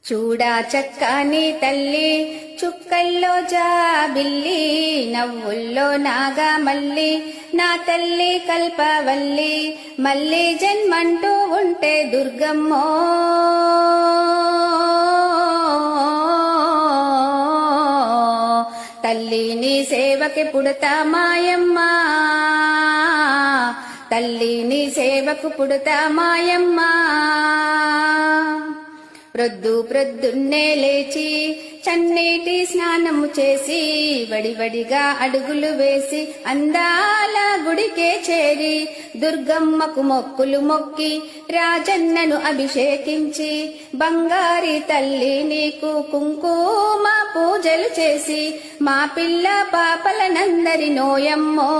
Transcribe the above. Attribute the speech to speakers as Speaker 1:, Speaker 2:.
Speaker 1: చూడా చక్కని తల్లి చుక్కల్లో జాబిల్లి నవ్వుల్లో నాగమల్లి నా తల్లి కల్పవల్లి మళ్ళీ జన్మంటూ ఉంటే దుర్గమ్మో తల్లి నీ సేవకి పుడతా మాయమ్మ తల్లి నీ సేవకు పుడతా మాయమ్మ ప్రొద్దున్నే లేచి చన్నీటి స్నానము చేసి వడివడిగా అడుగులు వేసి అందాల గుడికే చేరి దుర్గమ్మకు మొక్కులు మొక్కి రాజన్నను అభిషేకించి బంగారి తల్లి నీకు కుంకుమ పూజలు చేసి మా పిల్ల పాపలనందరి నోయమ్మో